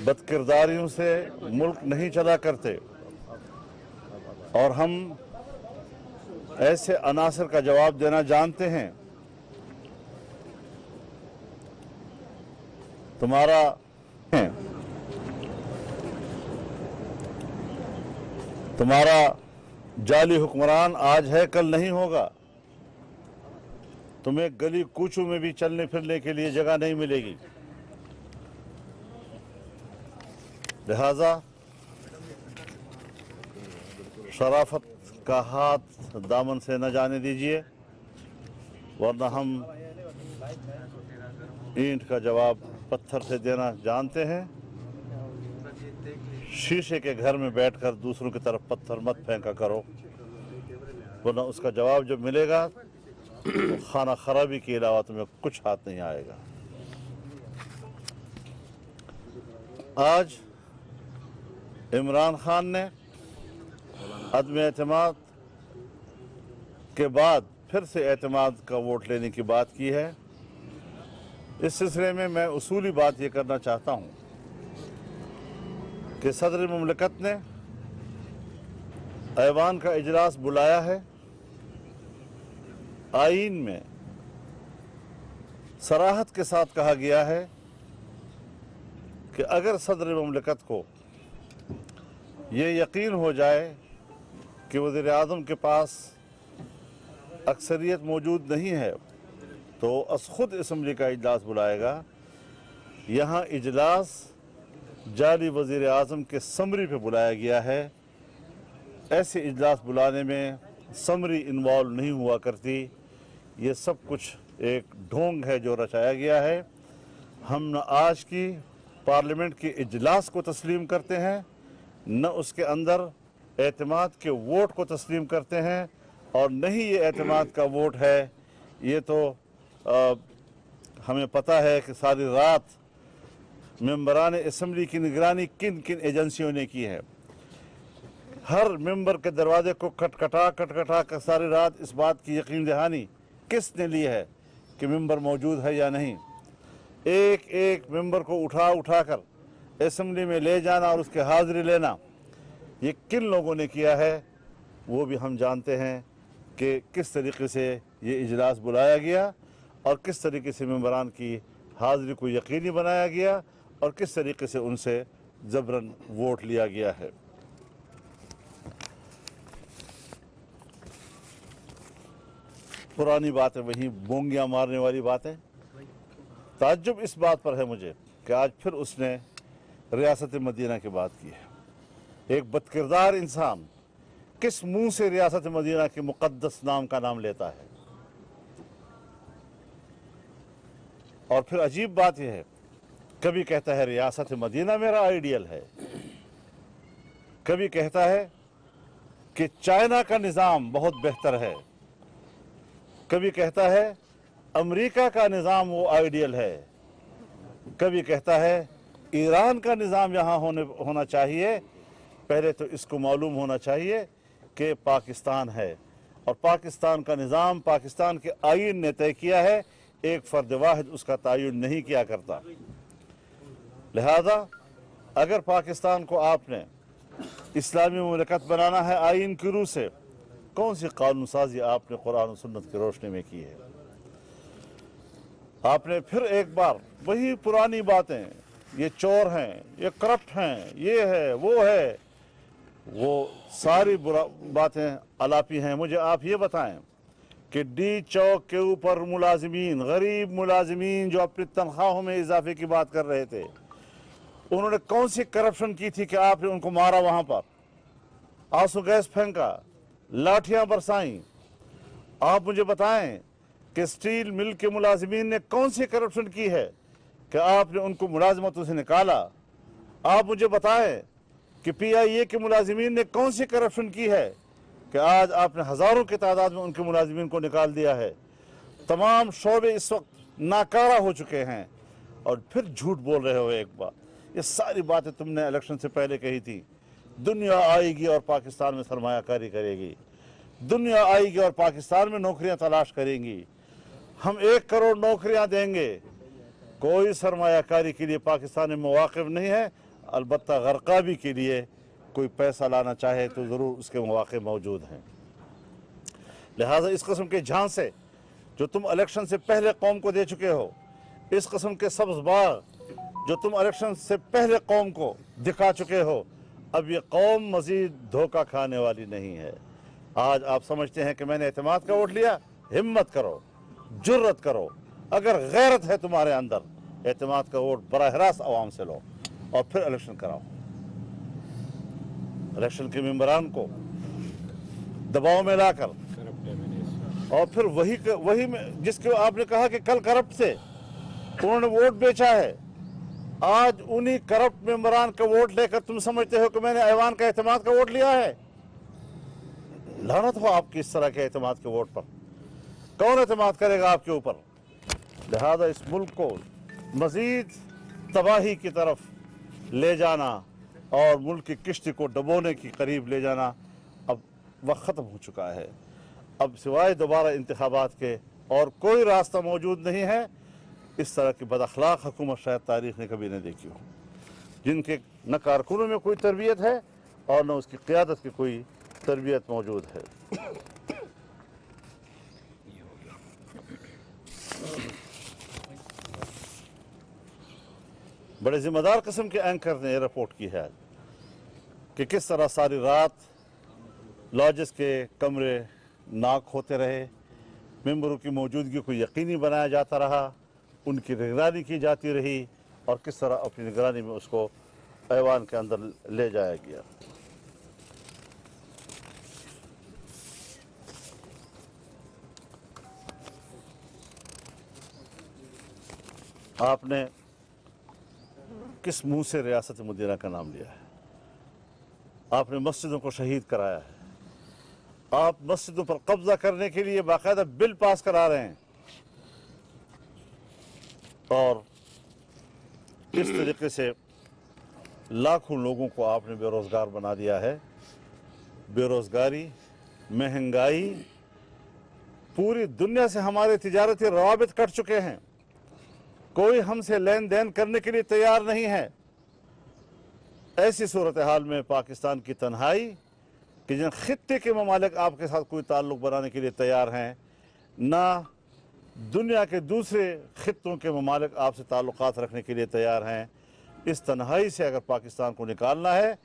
बदकिरदारियों से मुल्क नहीं चला करते और हम ऐसे अनासर का जवाब देना जानते हैं। तुम्हारा जाली हुक्मरान आज है कल नहीं होगा। तुम्हें गली कूचों में भी चलने फिरने के लिए जगह नहीं मिलेगी। लिहाजा शराफत का हाथ दामन से न जाने दीजिए, वरना हम ईंट का जवाब पत्थर से देना जानते हैं। शीशे के घर में बैठकर दूसरों की तरफ पत्थर मत फेंका करो, वरना उसका जवाब जब मिलेगा तो खाना खराबी के अलावा तुम्हें कुछ हाथ नहीं आएगा। आज इमरान खान ने अदम एतमाद के बाद फिर से एतमाद का वोट लेने की बात की है। इस सिलसिले में मैं उसूली बात ये करना चाहता हूँ कि सदर मुमलिकत ने ऐवान का इजलास बुलाया है। आईन में सराहत के साथ कहा गया है कि अगर सदर मुमलिकत को ये यकीन हो जाए कि वज़ीर आज़म के पास अक्सरियत मौजूद नहीं है तो खुद असम्बली का इजलास बुलाएगा। यहाँ इजलास जाली वज़ीर आज़म के समरी पे बुलाया गया है। ऐसे इजलास बुलाने में समरी इन्वॉल्व नहीं हुआ करती। ये सब कुछ एक ढोंग है जो रचाया गया है। हम न आज की पार्लियामेंट के इजलास को तस्लीम करते हैं, न उसके अंदर एतमाद के वोट को तस्लीम करते हैं, और न ही ये एतमाद का वोट है। ये तो हमें पता है कि सारी रात मेंबरान असम्बली की निगरानी किन किन एजेंसियों ने की है। हर मेंबर के दरवाजे को खटखटा कर सारी रात इस बात की यकीन दहानी किसने ली है कि मेंबर मौजूद है या नहीं। एक एक मेंबर को उठा कर असम्बली में ले जाना और उसकी हाज़िरी लेना, ये किन लोगों ने किया है वो भी हम जानते हैं कि किस तरीके से ये इजलास बुलाया गया और किस तरीके से मेंबरान की हाज़िरी को यकीनी बनाया गया और किस तरीके से उनसे ज़बरन वोट लिया गया है। पुरानी बातें वहीं बोंगियाँ मारने वाली बातें। ताज्जुब इस बात पर है मुझे कि आज फिर उसने रियासत मदीना की बात की है। एक बदकिरदार इंसान किस मुंह से रियासत मदीना के मुक़द्दस नाम का नाम लेता है। और फिर अजीब बात यह है, कभी कहता है रियासत मदीना मेरा आइडियल है, कभी कहता है कि चाइना का निज़ाम बहुत बेहतर है, कभी कहता है अमेरिका का निज़ाम वो आइडियल है, कभी कहता है ईरान का निज़ाम यहाँ होना चाहिए। पहले तो इसको मालूम होना चाहिए कि पाकिस्तान है और पाकिस्तान का निज़ाम पाकिस्तान के आईन ने तय किया है, एक फ़र्द वाहिद उसका तयन नहीं किया करता। लिहाजा अगर पाकिस्तान को आपने इस्लामी मुमलिकत बनाना है आईन की रूह से, कौन सी कानून साजी आपने कुरान और सुन्नत की रोशनी में की है। आपने फिर एक बार वही पुरानी बातें, ये चोर हैं, ये करप्ट हैं, ये है, वो सारी बातें अलापी हैं। मुझे आप ये बताएं कि डी चौक के ऊपर मुलाजिमीन, गरीब मुलाजिमीन जो अपनी तनख्वाहों में इजाफे की बात कर रहे थे, उन्होंने कौन सी करप्शन की थी कि आपने उनको मारा, वहाँ पर आंसू गैस फेंका, लाठियाँ बरसाई। आप मुझे बताएं कि स्टील मिल के मुलाजिमीन ने कौन सी करप्शन की है कि आपने उनको मुलाजमतों से निकाला। आप मुझे बताएं कि PIA के मुलाजिमीन ने कौन सी करप्शन की है कि आज आपने हज़ारों की तादाद में उनके मुलाजिमीन को निकाल दिया है। तमाम शोबे इस वक्त नाकारा हो चुके हैं और फिर झूठ बोल रहे हो। एक बात, ये सारी बातें तुमने इलेक्शन से पहले कही थी। दुनिया आएगी और पाकिस्तान में सरमायाकारी करेगी, दुनिया आएगी और पाकिस्तान में नौकरियां तलाश करेंगी, हम 1 करोड़ नौकरियां देंगे। कोई सरमायाकारी के लिए पाकिस्तान में मौक़िफ़ नहीं है, अलबत्ता गरकाबी के लिए कोई पैसा लाना चाहे तो ज़रूर उसके मौके मौजूद हैं। लिहाजा इस कस्म के झांसे जो तुम इलेक्शन से पहले कौम को दे चुके हो, इस कस्म के सब्ज़ बाग जो तुम इलेक्शन से पहले कौम को दिखा चुके हो, अब ये कौम मज़ीद धोखा खाने वाली नहीं है। आज आप समझते हैं कि मैंने एतमाद का वोट लिया, हिम्मत करो, जुर्रत करो, अगर गैरत है तुम्हारे अंदर, एतमाद का वोट बराह रास्त आवाम से लो और फिर इलेक्शन कराओ। इलेक्शन के मेंबरान को दबाव में लाकर और फिर वही में जिसके आपने कहा कि कल करप्ट थे, उन्होंने वोट बेचा है, आज उन्हीं करप्ट मेंबरान का वोट लेकर तुम समझते हो कि मैंने ऐवान का एतमाद का वोट लिया है। लानत हो आपकी इस तरह के एतमाद के वोट पर। कौन एतमाद करेगा आपके ऊपर? लिहाजा इस मुल्क को मजीद तबाही की तरफ ले जाना और मुल्क की किश्ती को डबोने की करीब ले जाना अब वक्त ख़त्म हो चुका है। अब सिवाय दोबारा इंतखाबात के और कोई रास्ता मौजूद नहीं है। इस तरह की बदअखलाक हुकूमत शायद तारीख़ ने कभी नहीं देखी हो, जिनके न कारकुनों में कोई तरबियत है और न उसकी क़ियादत की कोई तरबियत मौजूद है। बड़े ज़िम्मेदार किस्म के एंकर ने रिपोर्ट की है कि किस तरह सारी रात लॉजेस के कमरे नाक होते रहे, मेंबरों की मौजूदगी को यकीनी बनाया जाता रहा, उनकी निगरानी की जाती रही और किस तरह अपनी निगरानी में उसको ऐवान के अंदर ले जाया गया। आपने किस मुंह से रियासत मदीना का नाम लिया है? आपने मस्जिदों को शहीद कराया है, आप मस्जिदों पर कब्जा करने के लिए बाकायदा बिल पास करा रहे हैं और इस तरीके से लाखों लोगों को आपने बेरोज़गार बना दिया है। बेरोज़गारी, महंगाई, पूरी दुनिया से हमारे तिजारती रवाबित कट चुके हैं, कोई हमसे लेन देन करने के लिए तैयार नहीं है। ऐसी सूरत हाल में पाकिस्तान की तन्हाई कि जिन खित्ते के ममालिक आपके साथ कोई ताल्लुक़ बनाने के लिए तैयार हैं, ना दुनिया के दूसरे खित्तों के ममालिक आपसे ताल्लुक़ात रखने के लिए तैयार हैं। इस तन्हाई से अगर पाकिस्तान को निकालना है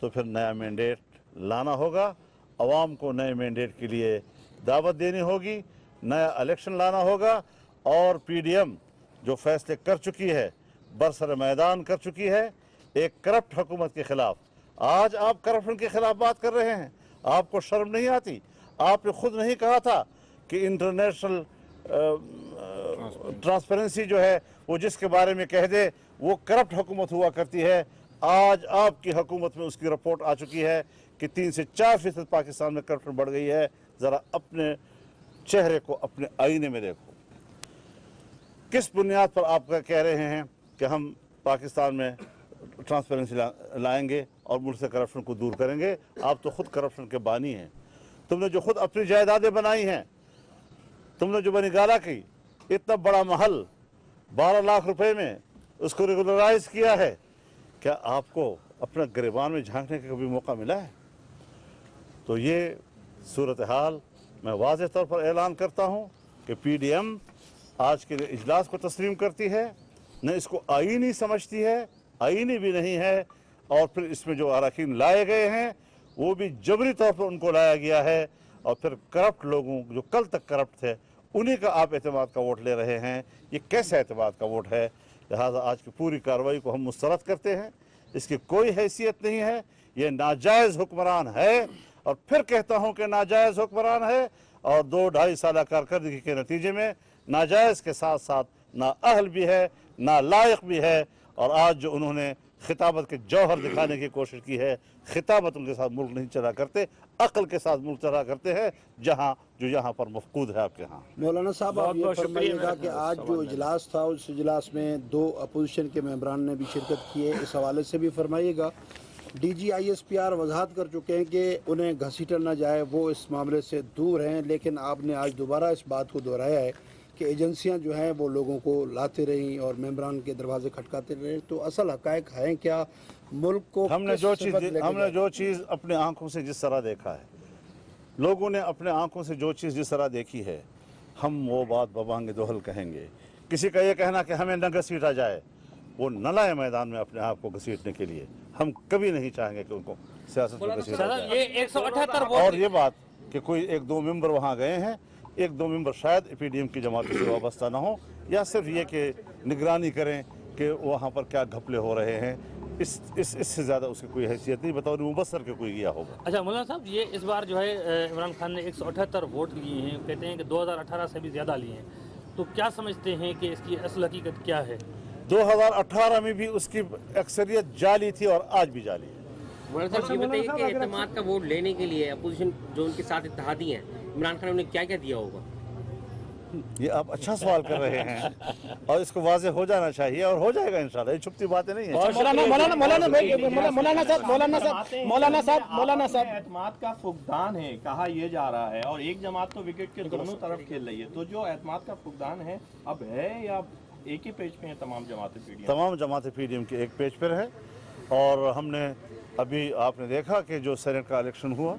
तो फिर नया मैंडेट लाना होगा, अवाम को नए मैंडेट के लिए दावत देनी होगी, नया इलेक्शन लाना होगा और PDM जो फैसले कर चुकी है, बरसर मैदान कर चुकी है एक करप्ट हुकूमत के ख़िलाफ़। आज आप करप्शन के ख़िलाफ़ बात कर रहे हैं, आपको शर्म नहीं आती? आपने खुद नहीं कहा था कि इंटरनेशनल ट्रांसपेरेंसी जो है वो जिसके बारे में कह दे वो करप्ट हुकूमत हुआ करती है। आज आपकी हुकूमत में उसकी रिपोर्ट आ चुकी है कि 3 से 4% पाकिस्तान में करप्शन बढ़ गई है। ज़रा अपने चेहरे को अपने आईने में देखो। किस बुनियाद पर आप कह रहे हैं कि हम पाकिस्तान में ट्रांसपेरेंसी लाएंगे और मुल्क से करप्शन को दूर करेंगे? आप तो खुद करप्शन के बानी हैं। तुमने जो खुद अपनी जायदादें बनाई हैं, तुमने जो बनीगाला की इतना बड़ा महल 12 लाख रुपए में उसको रेगुलराइज किया है, क्या आपको अपना गिरबान में झांकने का कभी मौका मिला है? तो ये सूरत हाल मैं वाज़ेह तौर पर ऐलान करता हूँ कि PDM आज के इजलास को तस्लीम करती है, न इसको आईनी समझती है, आईनी भी नहीं है, और फिर इसमें जो अरकान लाए गए हैं वो भी जबरी तौर पर उनको लाया गया है और फिर करप्ट लोगों जो कल तक करप्ट थे उन्हीं का आप एतमाद का वोट ले रहे हैं। ये कैसा एतमाद का वोट है? लिहाजा आज की पूरी कार्रवाई को हम मुस्तरद करते हैं, इसकी कोई हैसियत नहीं है, ये नाजायज़ हुक्मरान है और फिर कहता हूँ कि नाजायज़ हुक्मरान है और 2-2.5 साल कारकर्दगी के नतीजे में नाजायज़ के साथ साथ ना अहल भी है ना लायक भी है। और आज जो उन्होंने खिताबत के जौहर दिखाने की कोशिश की है, खिताबत उनके साथ मुल्क नहीं चला करते, अक्ल के साथ मुल्क चला करते हैं, जो यहाँ पर मफकूद है आपके यहाँ। मौलाना साहब, आप ये फरमाइएगा कि आज जो इजलास था उस इजलास में 2 अपोजिशन के मेंबरान ने भी शिरकत की है, इस हवाले से भी फरमाइएगा। DG ISPR वजाहत कर चुके हैं कि उन्हें घसीटा ना जाए, वो इस मामले से दूर हैं, लेकिन आपने आज दोबारा इस बात को दोहराया है کہ ایجنسیاں جو ہیں وہ لوگوں کو لاتے رہیں اور ممبران کے دروازے کھٹکاتے رہیں، تو اصل حقائق ہیں کیا؟ ملک کو ہم نے کس جو صفت لے کے ہم نے جائیں؟ جو چیز اپنے آنکھوں سے جس طرح دیکھا ہے، لوگوں نے اپنے آنکھوں سے جو چیز جس طرح دیکھی ہے، ہم وہ بات ببانگ دوہل کہیں گے۔ کسی کا یہ کہنا کہ ہمیں نہ گھسیٹا جائے، وہ نہ لائے میدان میں اپنے آپ کو گھسیٹنے کے لیے، ہم کبھی نہیں چاہیں گے کہ ان کو سیاست میں گھسیٹا جائے۔ یہ 178 اور ووٹ یہ بات کہ کوئی ایک دو ممبر وہاں گئے ہیں، ایک دو ممبر شاید پی ڈی ایم کی جماعت سے وابستہ نہ ہوں، یا صرف یہ کہ نگرانی کریں کہ وہاں پر کیا گھپلے ہو رہے ہیں، اس سے زیادہ اس کی کوئی حیثیت نہیں، بطور مبصر کے کوئی گیا ہوگا۔ اچھا مولانا صاحب، یہ اس بار جو ہے عمران خان نے 178 ووٹ لیے ہیں، کہتے ہیں کہ 2018 سے بھی زیادہ لیے ہیں، تو کیا سمجھتے ہیں کہ اس کی اصل حقیقت کیا ہے؟ 2018 میں بھی اس کی اکثریت جعلی تھی اور آج بھی جعلی ہے۔ مولانا صاحب یہ بتائیے کہ اعتماد کا ووٹ لینے کے لیے اپوزیشن جو ان کے ساتھ اتحادی ہیں، عمران خان نے انہیں کیا کیا دیا ہوگا؟ یہ آپ اچھا سوال کر رہے ہیں اور اس کو واضح ہو جانا چاہیے اور ہو جائے گا انشاءاللہ، یہ چھپتی باتیں نہیں ہیں۔ مولانا صاحب اعتماد کا فقدان ہے کہا یہ جا رہا ہے، اور ایک جماعت تو وکٹ کے دونوں طرف کھیل رہی ہے، تو جو اعتماد کا فقدان ہے اب ہے یا ایک ہی پیج پہ ہیں تمام جماعتیں پی ڈی ایم؟ تمام جماعتیں پی ڈی ایم کے ایک پیج پر ہے، اور ہم نے ابھی آپ نے دیکھا کہ جو سینٹ کا الیکشن ہوا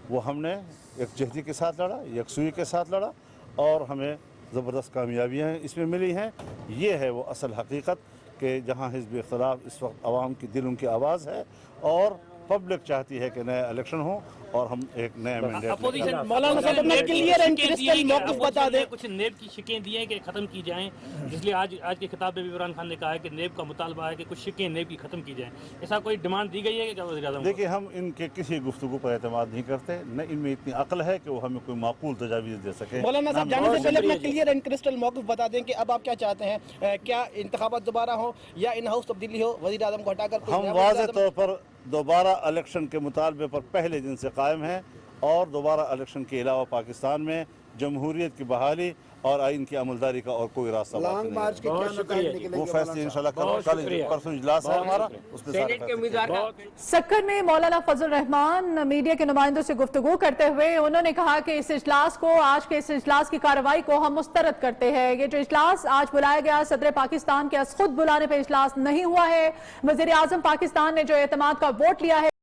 وہ ہم نے یکجہتی کے ساتھ لڑا، یکسوئی کے ساتھ لڑا، اور ہمیں زبردست کامیابیاں اس میں ملی ہیں۔ یہ ہے وہ اصل حقیقت کہ جہاں حزب اختلاف اس وقت عوام کی دلوں کی آواز ہے، اور پبلک چاہتی ہے کہ نئے الیکشن ہوں اور ہم ایک نئے مینڈیٹ۔ اپوزیشن مولانا صاحب اپنا کلیئر اینڈ کرسٹل موقف بتا دیں۔ کچھ نیب کی شکیں دی ہیں کہ ختم کی جائیں، اس لیے آج کے خطاب میں بھی عمران خان نے کہا ہے کہ نیب کا مطالبہ ہے کہ کچھ شکیں نیب کی ختم کی جائیں، ایسا کوئی ڈیمانڈ دی گئی ہے کہ کیا وزیر اعظم؟ دیکھیے، ہم ان کے کسی گفتگو پر اعتماد نہیں کرتے، نہ ان میں اتنی عقل ہے کہ وہ ہمیں کوئی معقول تجاویز دے سکے۔ مولانا صاحب جانے سے پہلے اپنا کلیئر اینڈ کرسٹل موقف بتا دیں کہ اب آپ کیا چاہتے ہیں؟ کیا انتخابات دوبارہ ہو یا ان ہاؤس تبدیلی ہو، وزیر اعظم کو ہٹا کر کوئی ہم نیا وزیر واضح اعظم؟ طور پر دوبارہ الیکشن کے مطالبے پر پہلے دن سے قائم ہیں، اور دوبارہ الیکشن کے علاوہ پاکستان میں جمہوریت کی بحالی اور آئین کی عملداری کا اور کوئی راستہ باقی لانگ نہیں مارچ ہے۔ کے کیا نتائج نکلیں گے؟ وہ فیصلے انشاءاللہ کل پرسوں اجلاس ہے ہمارا، اس میں سینیٹ کے امیدوار کا سکر میں مولانا فضل الرحمان میڈیا کے نمائندوں سے گفتگو کرتے ہوئے انہوں نے کہا کہ اس اجلاس کو، آج کے اس اجلاس کی کارروائی کو ہم مسترد کرتے ہیں۔ یہ جو اجلاس آج بلایا گیا، صدر پاکستان کے از خود بلانے پہ اجلاس نہیں ہوا ہے۔ وزیر اعظم پاکستان نے جو اعتماد کا ووٹ لیا ہے